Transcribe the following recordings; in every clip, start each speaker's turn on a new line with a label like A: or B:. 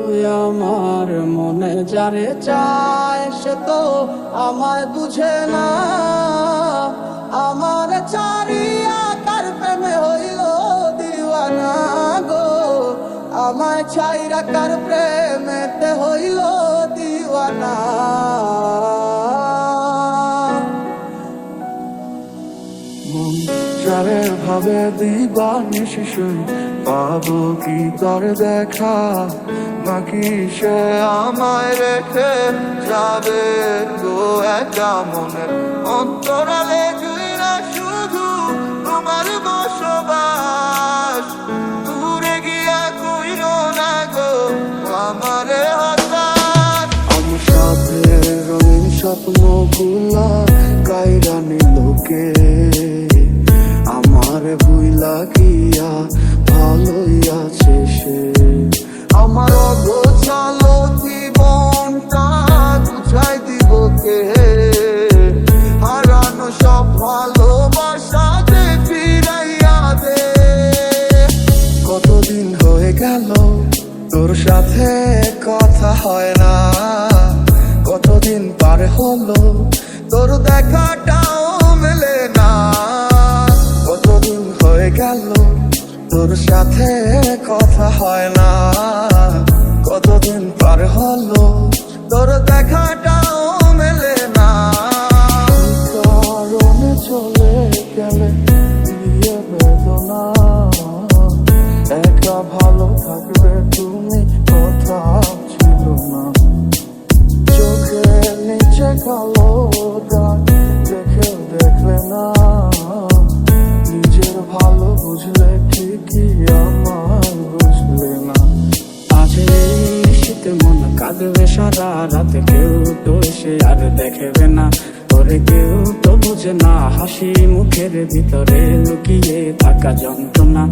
A: আমার মনে যারে চায় সে তো আমায় বুঝে না। আমার চারিয়া কার প্রেমে হইল দিওয়ানা গো, আমায় ছাইরা কার প্রেমেতে হইল দিওয়ানা।
B: মন যারে ভাবে দিবানিশি পাবো কি তার দেখা, নাকি সে আমায় রেখে যাবে গো একা মনের অন্তরালে। জুইরা শুধু তোমার বসবাস, দূরে গিয়া কইরো না গো আমারে হতাশ। আমার সাথে রঙিন স্বপ্নগুলা কাইরা নিলোকে, আমার ভুইলা গিয়া ভালোই আছে সে। আমার অগোছালো জীবনটা বুঝাই দিব কে, হারানো সব ভালোবাসা যে ফিরাইয়া দে। কতদিন হয়ে গেল তোর সাথে কথা হয় না, কতদিন পার হলো তোর দেখাটাও মেলে না। কতদিন হয়ে গেল তোর সাথে কথা হয় না, কতদিন পার হলো তোর দেখাটাও মেলে না। কারণে চলে গেলে দিয়ে বেদনা, একা ভালো থাকবে তুমি কথা ছিল না। চোখের নিচে কালো দাগ দেখেও দেখলে না, নিজের ভালো বুঝলে ঠিকই আমার বুঝলে না।
A: আজ এই শীতে মন কাঁদবে সারা রাত, কেউ তো এসে আর দেখবে না। ওরে কেউ তো বুঝে না হাসি মুখের ভিতরে লুকিয়ে থাকা যন্ত্রণা।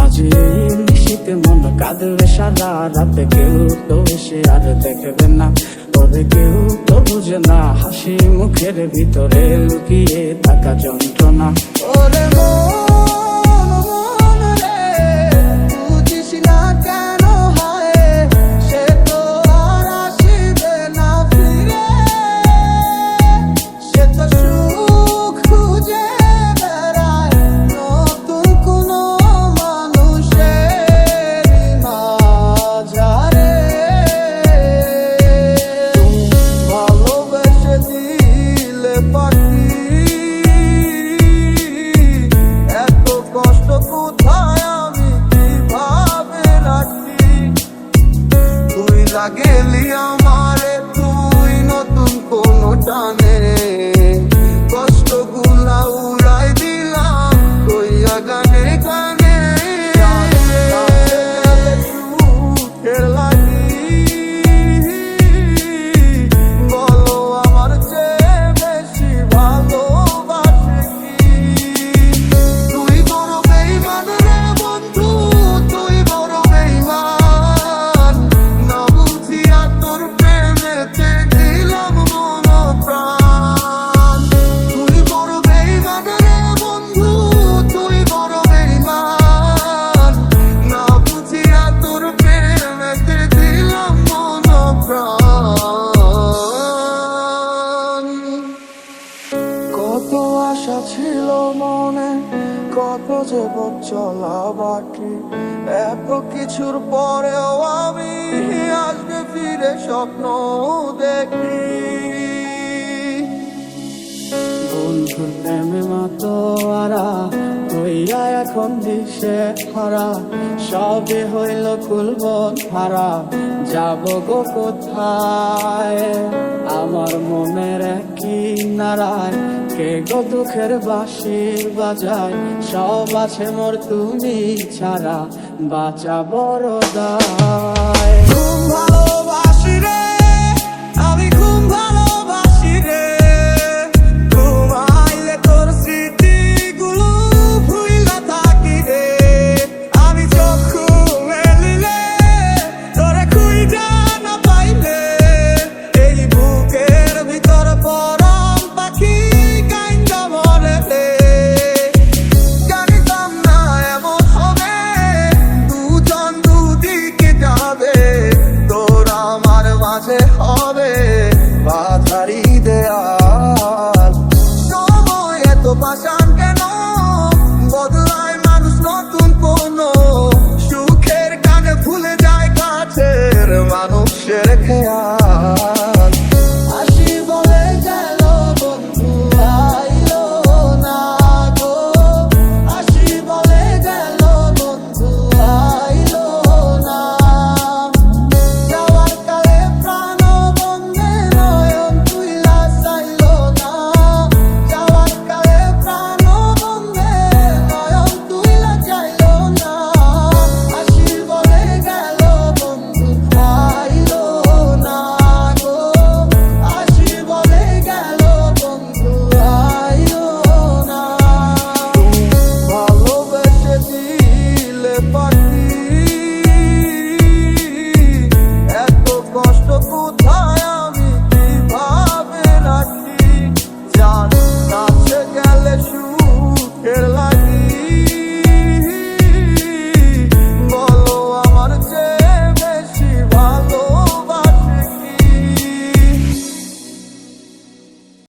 A: আজ এই শীতে মন কাঁদবে সারা রাত, কেউ তো এসে আর দেখবে না। ওরে কেউ তো বুঝে না হাসি মুখের ভিতরে লুকিয়ে থাকা যন্ত্রণা। ওরে
B: গেলি আমারে তুই নতুন কোন টানে, কষ্ট গুলা উড়াই দিলাম কইয়া গানে গানে। সুখের লাগি বলো আমার চেয়ে বেশি ভালোবাসে কি? তুই বড় বেইমান রে বন্ধু, তুই বড় বেইমান। তোর প্রেমেতে দিলাম মন প্রাণ। তুই বড় বেইমান রে বন্ধু, তুই বড় বেইমান। না বুঝিয়া তোর প্রেমেতে দিলাম মন প্রাণ। কত আশা ছিল মনে, কত যে চলা বাকি, এত কিছুর পরেও আমি আসবে ফিরে স্বপ্ন দেখি।
A: বন্ধুর প্রেমে মাতোয়ারা হইয়া এখন দিশে হারা, সবে হইল কুলবন হারা, যাব গো কোথায়? আমার মনের কিনারায় কে গো দুঃখের বাঁশির বাজায়, সব আছে মোর তুমি ছাড়া, বাঁচা বড় দায়।
B: খুব ভালোবাসি রে আমি, খুব ভালোবাসি রে। ঘুমাইলে তোর স্মৃতিগুলো ভুইলা থাকি রে। আমি চক্ষু মেলিলে তোরে খুঁজা না পাইলে, এই বুকের ভিতর পরাণ পাখি কাইন্দা মরে রে। জানিতাম না এমন হবে, দুজন দুদিকে যা মানুষের খেয়াল